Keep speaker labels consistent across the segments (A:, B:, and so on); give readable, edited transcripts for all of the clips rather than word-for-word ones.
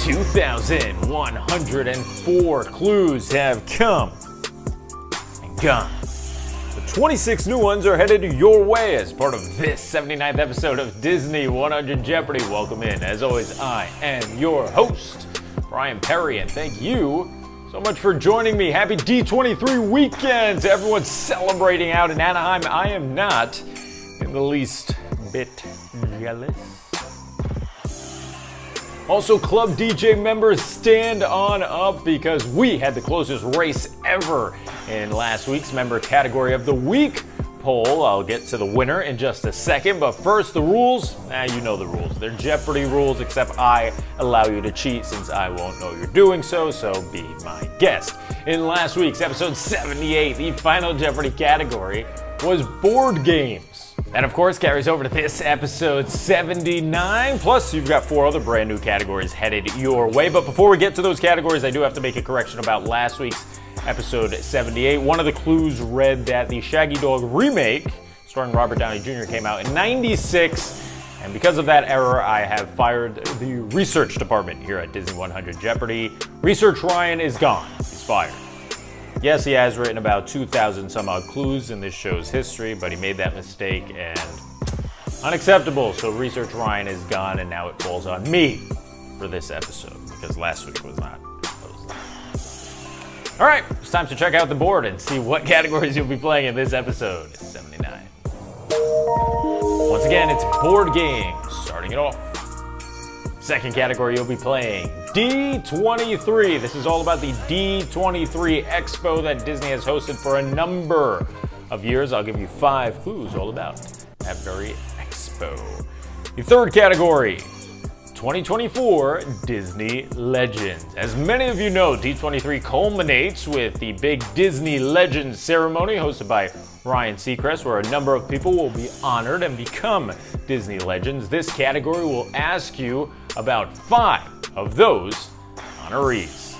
A: 2,104 clues have come and gone. The 26 new ones are headed your way as part of this 79th episode of Disney 100 Jeopardy. Welcome in. As always, I am your host, Brian Perry, and thank you so much for joining me. Happy D23 weekend to everyone celebrating out in Anaheim. I am not in the least bit jealous. Also, Club DJ members, stand on up because we had the closest race ever in last week's member category of the week poll. I'll get to the winner in just a second, but first the rules. You know the rules. They're Jeopardy rules, except I allow you to cheat since I won't know you're doing so be my guest. In last week's episode 78, the final Jeopardy category was board games. That, of course, carries over to this episode 79. Plus, you've got 4 other brand new categories headed your way. But before we get to those categories, I do have to make a correction about last week's episode 78. One of the clues read that the Shaggy Dog remake, starring Robert Downey Jr., came out in '96. And because of that error, I have fired the research department here at Disney 100 Jeopardy. Research Ryan is gone. He's fired. Yes, he has written about 2,000 some odd clues in this show's history, but he made that mistake and unacceptable. So Research Ryan is gone, and now it falls on me for this episode because last week was not posted. All right, it's time to check out the board and see what categories you'll be playing in this episode 79. Once again, it's board games. Starting it off. Second category you'll be playing, D23. This is all about the D23 Expo that Disney has hosted for a number of years. I'll give you 5 clues all about that very expo. The third category, 2024 Disney Legends. As many of you know, D23 culminates with the big Disney Legends ceremony hosted by Ryan Seacrest, where a number of people will be honored and become Disney Legends. This category will ask you about 5 of those honorees.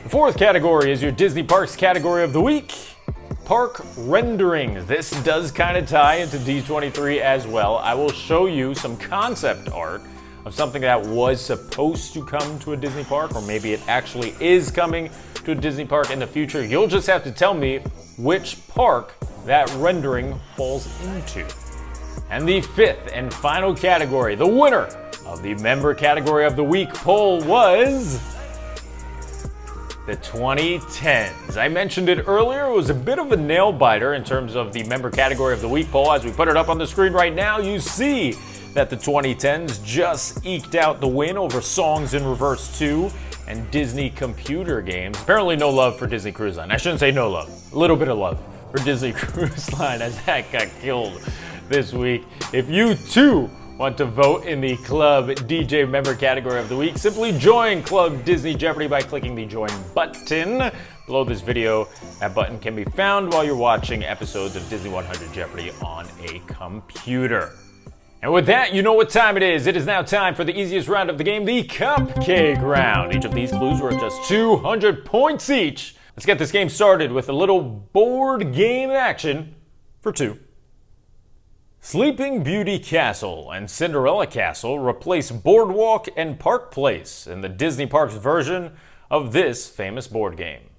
A: The fourth category is your Disney Parks category of the week, Park Renderings. This does kind of tie into D23 as well. I will show you some concept art of something that was supposed to come to a Disney park, or maybe it actually is coming to a Disney park in the future. You'll just have to tell me which park that rendering falls into. And the fifth and final category, the winner of the member category of the week poll was the 2010s. I mentioned it earlier, it was a bit of a nail biter in terms of the member category of the week poll. As we put it up on the screen right now, you see that the 2010s just eked out the win over Songs in Reverse 2 and Disney computer games. Apparently no love for Disney Cruise Line. I shouldn't say no love, a little bit of love for Disney Cruise Line as that got killed this week. If you too want to vote in the Club DJ member category of the week, simply join Club Disney Jeopardy by clicking the join button below this video. That button can be found while you're watching episodes of Disney 100 Jeopardy on a computer. And with that, you know what time it is. It is now time for the easiest round of the game, the Cupcake Round. Each of these clues worth just 200 points each. Let's get this game started with a little board game action for 2. Sleeping Beauty Castle and Cinderella Castle replace Boardwalk and Park Place in the Disney Parks version of this famous board game.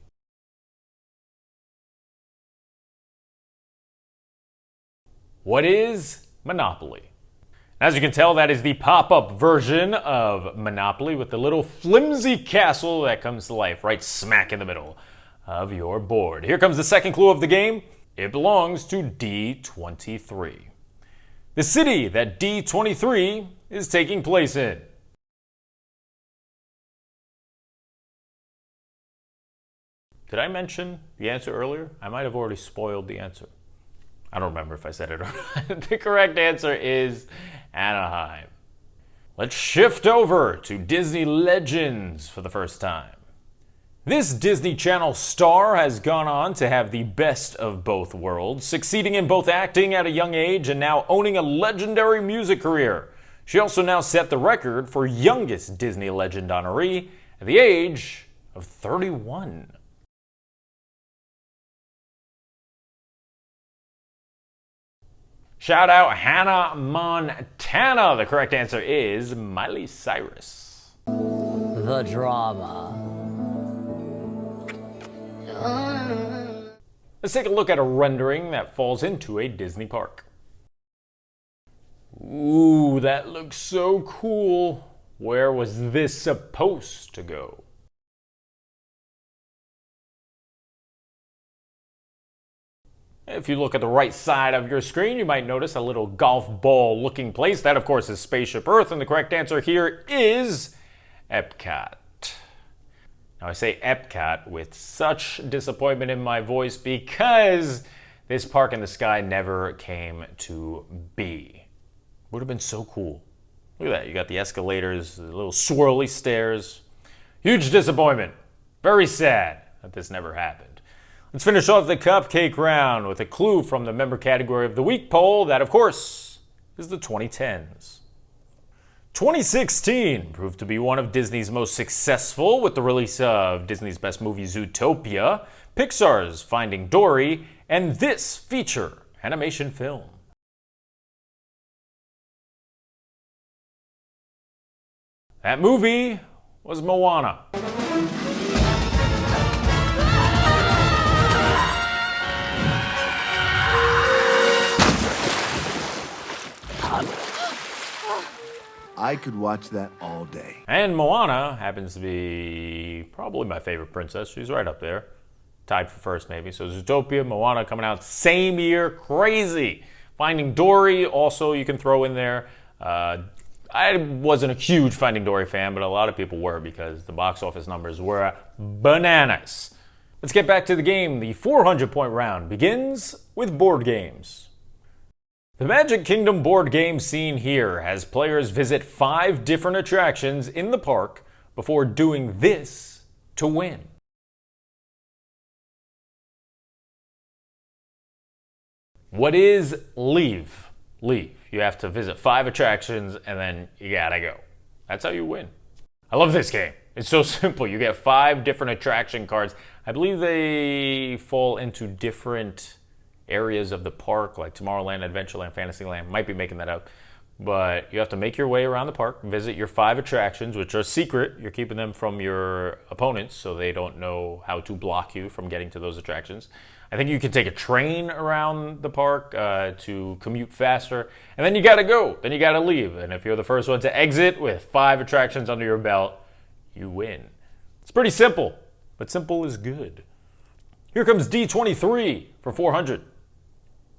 A: What is Monopoly? As you can tell, that is the pop-up version of Monopoly with the little flimsy castle that comes to life right smack in the middle of your board. Here comes the second clue of the game. It belongs to D23. The city that D23 is taking place in. Did I mention the answer earlier? I might have already spoiled the answer. I don't remember if I said it or not. The correct answer is Anaheim. Let's shift over to Disney Legends for the first time. This Disney Channel star has gone on to have the best of both worlds, succeeding in both acting at a young age and now owning a legendary music career. She also now set the record for youngest Disney Legend honoree at the age of 31. Shout out Hannah Montana. The correct answer is Miley Cyrus.
B: the drama.
A: Let's take a look at a rendering that falls into a Disney park. Ooh, that looks so cool. Where was this supposed to go? If you look at the right side of your screen, you might notice a little golf ball looking place. That, of course, is Spaceship Earth, and the correct answer here is Epcot. Now, I say Epcot with such disappointment in my voice because this park in the sky never came to be. Would have been so cool. Look at that. You got the escalators, the little swirly stairs. Huge disappointment. Very sad that this never happened. Let's finish off the cupcake round with a clue from the member category of the week poll. That, of course, is the 2010s. 2016 proved to be one of Disney's most successful with the release of Disney's best movie Zootopia, Pixar's Finding Dory, and this feature animation film. That movie was Moana.
C: I could watch that all day.
A: And Moana happens to be probably my favorite princess. She's right up there. Tied for first, maybe. So Zootopia, Moana coming out same year. Crazy. Finding Dory also you can throw in there. I wasn't a huge Finding Dory fan, but a lot of people were because the box office numbers were bananas. Let's get back to the game. The 400-point round begins with board games. The Magic Kingdom board game seen here has players visit 5 different attractions in the park before doing this to win. What is leave? Leave. You have to visit 5 attractions and then you gotta go. That's how you win. I love this game. It's so simple. You get 5 different attraction cards. I believe they fall into different areas of the park, like Tomorrowland, Adventureland, Fantasyland. Might be making that up. But you have to make your way around the park, visit your 5 attractions, which are secret. You're keeping them from your opponents so they don't know how to block you from getting to those attractions. I think you can take a train around the park to commute faster. And then you gotta go. Then you gotta leave. And if you're the first one to exit with 5 attractions under your belt, you win. It's pretty simple, but simple is good. Here comes D23 for 400.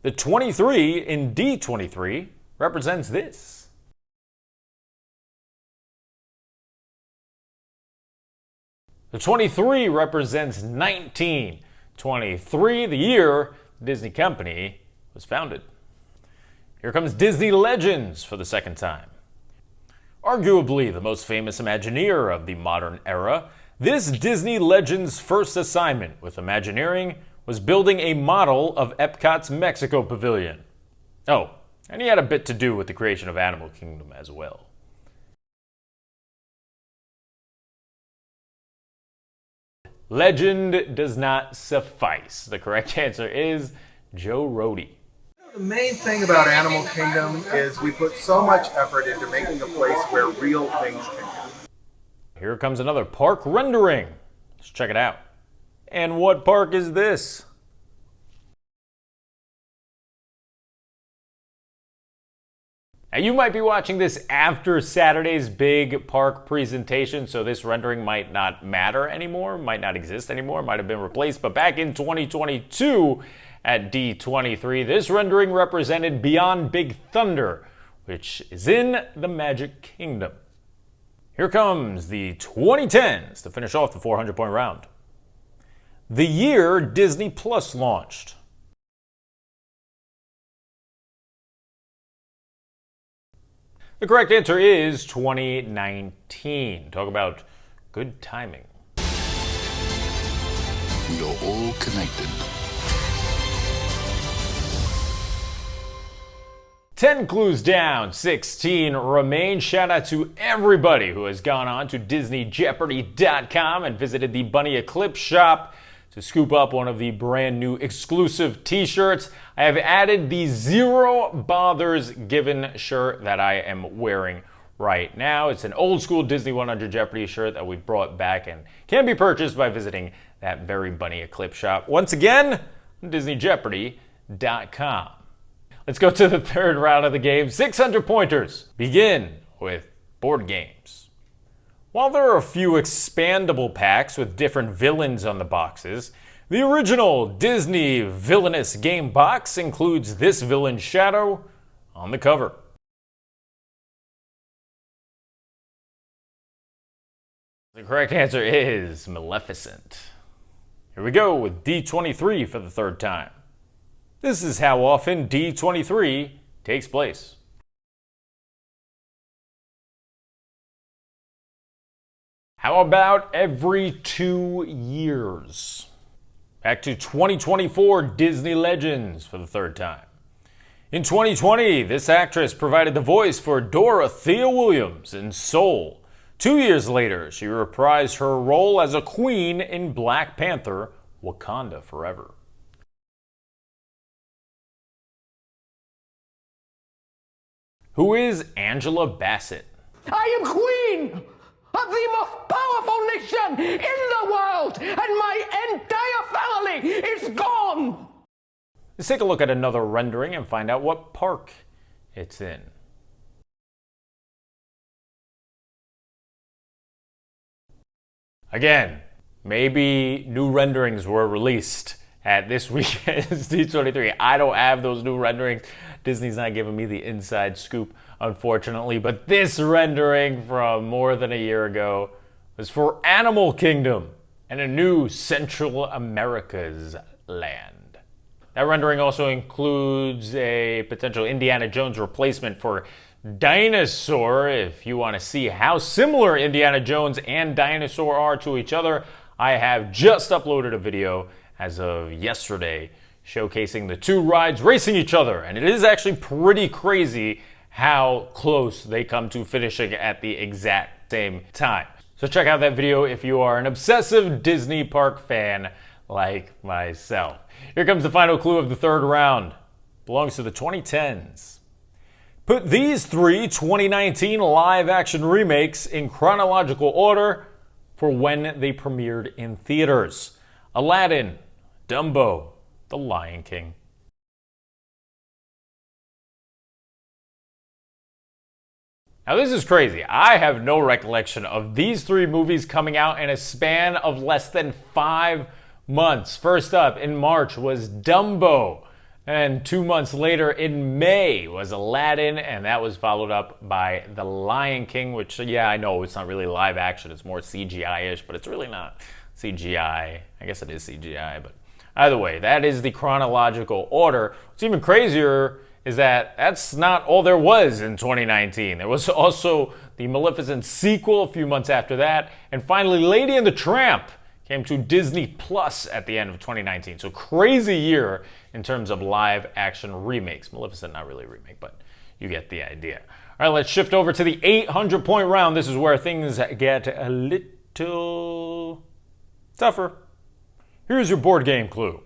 A: The 23 in D23 represents this. The 23 represents 1923, the year the Disney Company was founded. Here comes Disney Legends for the second time. Arguably the most famous Imagineer of the modern era, this Disney Legends' first assignment with Imagineering was building a model of Epcot's Mexico Pavilion. Oh, and he had a bit to do with the creation of Animal Kingdom as well. Legend does not suffice. The correct answer is Joe Rohde.
D: The main thing about Animal Kingdom is we put so much effort into making a place where real things can happen.
A: Here comes another park rendering. Let's check it out. And what park is this? Now you might be watching this after Saturday's big park presentation, so this rendering might not matter anymore, might not exist anymore, might have been replaced. But back in 2022 at D23, this rendering represented Beyond Big Thunder, which is in the Magic Kingdom. Here comes the 2010s to finish off the 400-point round. The year Disney Plus launched. The correct answer is 2019. Talk about good timing.
E: We are all connected.
A: 10 clues down, 16 remain. Shout out to everybody who has gone on to DisneyJeopardy.com and visited the Bunny Eclipse shop to scoop up one of the brand new exclusive t-shirts. I have added the Zero Bothers Given shirt that I am wearing right now. It's an old school Disney 100 Jeopardy shirt that we've brought back and can be purchased by visiting that very bunny eclipse shop. Once again, DisneyJeopardy.com. Let's go to the third round of the game. 600 pointers. Begin with board games. While there are a few expandable packs with different villains on the boxes, the original Disney Villainous Game box includes this villain's shadow on the cover. The correct answer is Maleficent. Here we go with D23 for the third time. This is how often D23 takes place. How about every 2 years? Back to 2024 Disney Legends for the third time. In 2020, this actress provided the voice for Dorothea Williams in Soul. 2 years later, she reprised her role as a queen in Black Panther: Wakanda Forever. Who is Angela Bassett?
B: I am queen of the most powerful nation in the world, and my entire family is gone!
A: Let's take a look at another rendering and find out what park it's in. Again, maybe new renderings were released at this weekend's D23. I don't have those new renderings. Disney's not giving me the inside scoop, unfortunately, but this rendering from more than a year ago was for Animal Kingdom and a new Central America's land. That rendering also includes a potential Indiana Jones replacement for Dinosaur. If you want to see how similar Indiana Jones and Dinosaur are to each other, I have just uploaded a video as of yesterday showcasing the two rides racing each other, and it is actually pretty crazy how close they come to finishing at the exact same time. So check out that video if you are an obsessive Disney park fan like myself. Here comes the final clue of the third round. Belongs to the 2010s. Put these three 2019 live-action remakes in chronological order for when they premiered in theaters. Aladdin, Dumbo, The Lion King. Now this is crazy. I have no recollection of these three movies coming out in a span of less than 5 months. First up in March was Dumbo, and 2 months later in May was Aladdin, and that was followed up by The Lion King, which, yeah, I know it's not really live action, it's more CGI-ish, but it's really not CGI. I guess it is CGI, but either way, that is the chronological order. What's even crazier is that that's not all there was in 2019. There was also the Maleficent sequel a few months after that, and finally Lady and the Tramp came to Disney Plus at the end of 2019. So crazy year in terms of live action remakes. Maleficent, not really a remake, but you get the idea. All right, let's shift over to the 800-point round. This is where things get a little tougher. Here's your board game clue.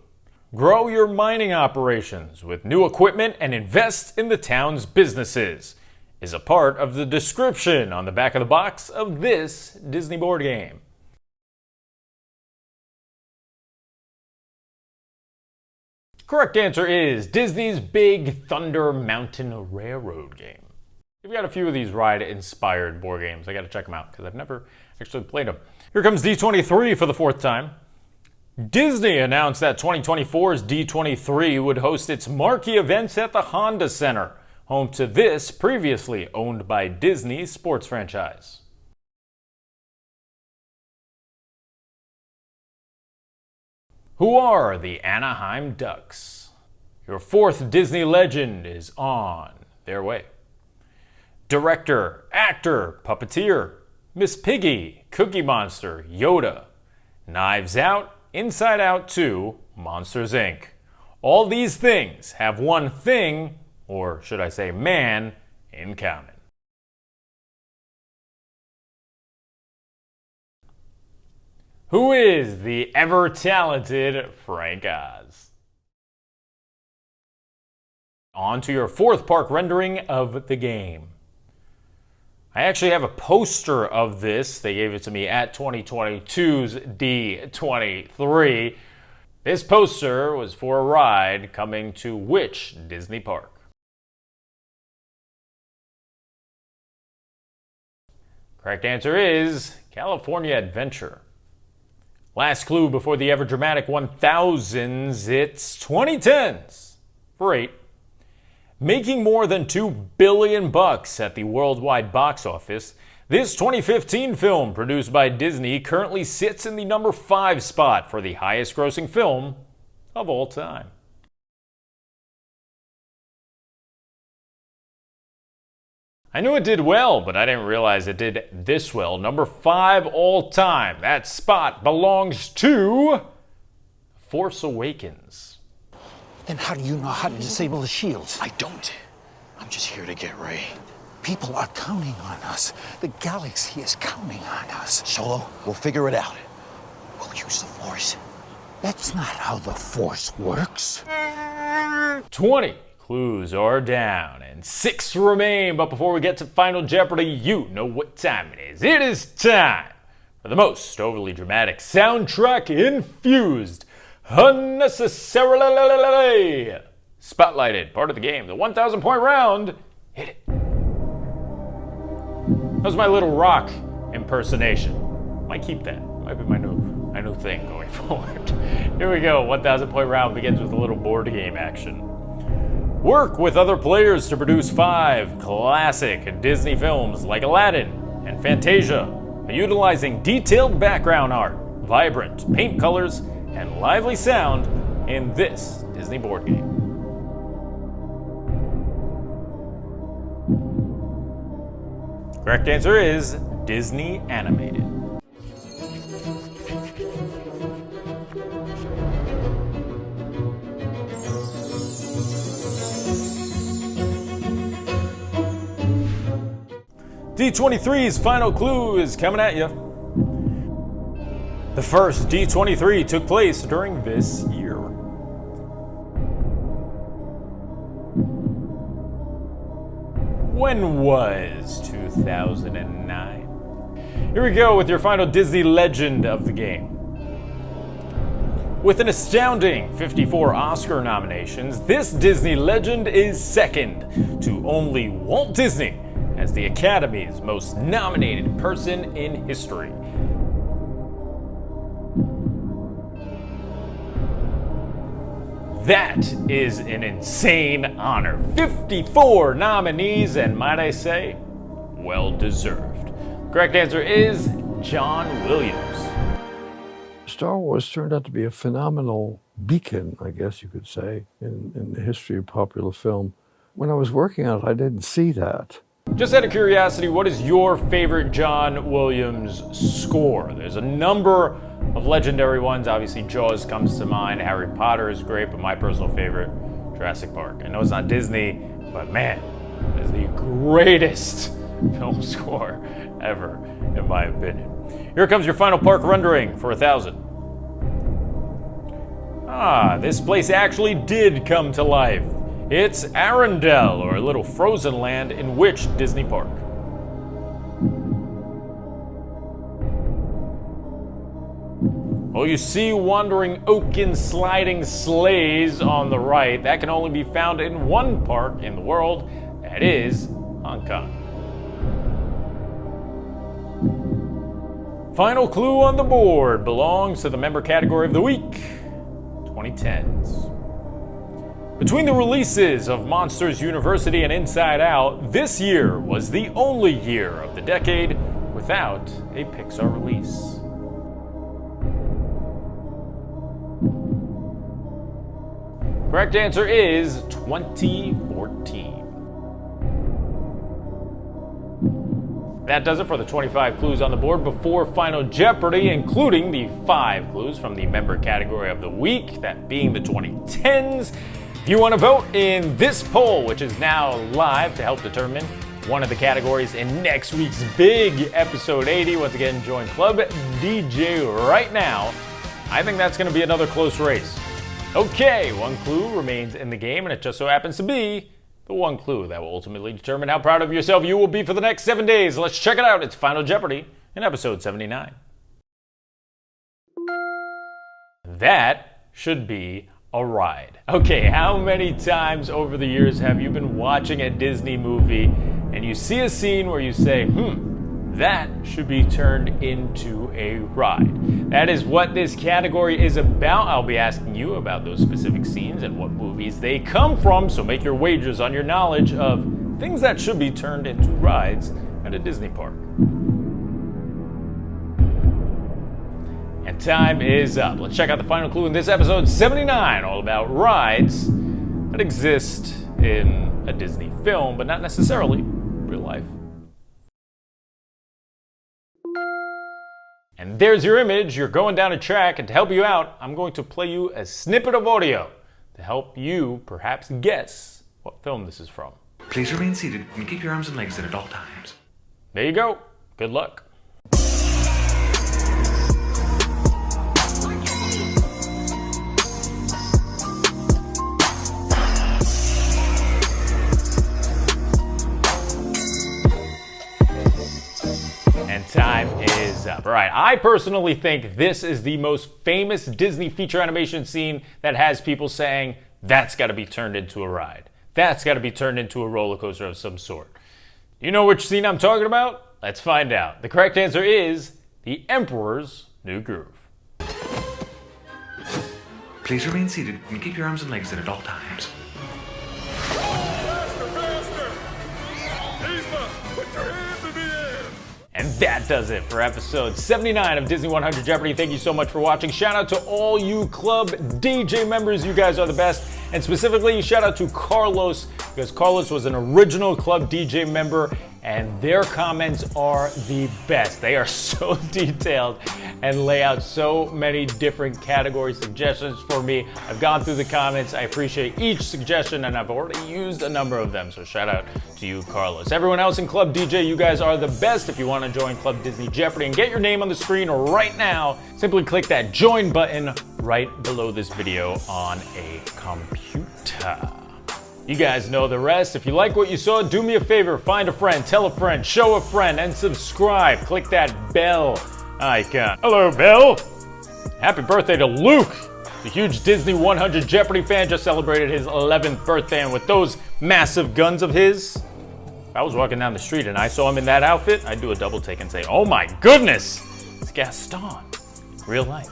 A: Grow your mining operations with new equipment and invest in the town's businesses is a part of the description on the back of the box of this Disney board game. Correct answer is Disney's Big Thunder Mountain Railroad game. We've got a few of these ride-inspired board games. I gotta check them out because I've never actually played them. Here comes D23 for the fourth time. Disney announced that 2024's D23 would host its marquee events at the Honda Center, home to this previously owned by Disney sports franchise. Who are the Anaheim Ducks? Your fourth Disney legend is on their way. Director, actor, puppeteer, Miss Piggy, Cookie Monster, Yoda, Knives Out, Inside Out 2, Monsters, Inc. All these things have one thing, or should I say man, in common. Who is the ever-talented Frank Oz? On to your fourth park rendering of the game. I actually have a poster of this. They gave it to me at 2022's D23. This poster was for a ride coming to which Disney park? Correct answer is California Adventure. Last clue before the ever dramatic 1000s, it's 2010s for 8. Making more than $2 billion at the worldwide box office, this 2015 film produced by Disney currently sits in the number 5 spot for the highest grossing film of all time. I knew it did well, but I didn't realize it did this well. Number 5 all time. That spot belongs to Force Awakens.
F: Then how do you know how to disable the shields?
E: I don't. I'm just here to get Ray.
F: People are counting on us. The galaxy is counting on us.
E: Solo, we'll figure it out. We'll use the Force.
F: That's not how the Force works.
A: 20 clues are down and 6 remain, but before we get to Final Jeopardy, you know what time it is. It is time for the most overly dramatic soundtrack infused, unnecessarily spotlighted part of the game, the 1,000 point round. Hit it. That was my little rock impersonation. Might keep that. Might be my new thing going forward. Here we go. 1,000 point round begins with a little board game action. Work with other players to produce 5 classic Disney films like Aladdin and Fantasia, utilizing detailed background art, vibrant paint colors, and lively sound in this Disney board game. Correct answer is Disney Animated. D23's final clue is coming at you. The first D23 took place during this year. When was 2009? Here we go with your final Disney legend of the game. With an astounding 54 Oscar nominations, this Disney legend is second to only Walt Disney as the Academy's most nominated person in history. That is an insane honor. 54 nominees, and might I say, well deserved. Correct answer is John Williams.
G: Star Wars turned out to be a phenomenal beacon, I guess you could say, in the history of popular film. When I was working on it, I didn't see that.
A: Just out of curiosity, what is your favorite John Williams score? There's a number of legendary ones. Obviously, Jaws comes to mind. Harry Potter is great, but my personal favorite, Jurassic Park. I know it's not Disney, but man, it's the greatest film score ever, in my opinion. Here comes your final park rendering for 1,000. This place actually did come to life. It's Arendelle, or a little frozen land in which Disney park? Well, you see wandering oaken sliding sleighs on the right. That can only be found in one park in the world. That is Hong Kong. Final clue on the board belongs to the member category of the week, 2010s. Between the releases of Monsters University and Inside Out, this year was the only year of the decade without a Pixar release. Correct answer is 2014. That does it for the 25 clues on the board before Final Jeopardy, including the 5 clues from the member category of the week, that being the 2010s. If you want to vote in this poll, which is now live to help determine one of the categories in next week's big episode 80, once again, join Club DJ right now. I think that's going to be another close race. Okay, 1 clue remains in the game, and it just so happens to be The one clue that will ultimately determine how proud of yourself you will be for the next 7 days. Let's check it out. It's Final Jeopardy in episode 79. That should be a ride. Okay, how many times over the years have you been watching a Disney movie and you see a scene where you say, that should be turned into a ride? That is what this category is about. I'll be asking you about those specific scenes and what movies they come from, so make your wagers on your knowledge of things that should be turned into rides at a Disney park. And time is up. Let's check out the final clue in this episode 79, all about rides that exist in a Disney film, but not necessarily real life. And there's your image. You're going down a track, and to help you out, I'm going to play you a snippet of audio to help you perhaps guess what film this is from.
H: Please remain seated and keep your arms and legs in at all times.
A: There you go. Good luck. Time is up. All right, I personally think this is the most famous Disney feature animation scene that has people saying, that's got to be turned into a ride. That's got to be turned into a roller coaster of some sort. You know which scene I'm talking about? Let's find out. The correct answer is The Emperor's New Groove.
H: Please remain seated and keep your arms and legs in at all times.
A: And that does it for episode 79 of Disney 100 Jeopardy. Thank you so much for watching. Shout out to all you Club DJ members. You guys are the best. And specifically, shout out to Carlos, because Carlos was an original Club DJ member, and their comments are the best. They are so detailed and lay out so many different category suggestions for me. I've gone through the comments. I appreciate each suggestion, and I've already used a number of them. So shout out to you, Carlos. Everyone else in Club DJ, you guys are the best. If you want to join Club Disney Jeopardy and get your name on the screen right now, simply click that join button right below this video on a computer. You guys know the rest. If you like what you saw, do me a favor, find a friend, tell a friend, show a friend, and subscribe. Click that bell icon. Hello, Bell. Happy birthday to Luke. The huge Disney 100 Jeopardy fan just celebrated his 11th birthday, and with those massive guns of his, if I was walking down the street and I saw him in that outfit, I'd do a double take and say, oh my goodness, it's Gaston. Real life.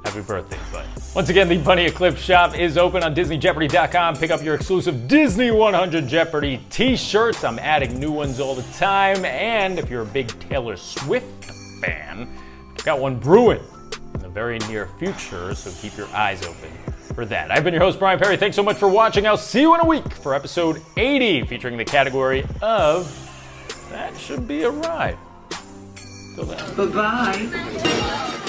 A: Happy birthday, bud. Once again, the Bunny Eclipse shop is open on DisneyJeopardy.com. Pick up your exclusive Disney 100 Jeopardy t-shirts. I'm adding new ones all the time. And if you're a big Taylor Swift fan, I've got one brewing in the very near future, so keep your eyes open for that. I've been your host, Brian Perry. Thanks so much for watching. I'll see you in a week for episode 80, featuring the category of That Should Be a Ride. Till then.
I: Bye-bye.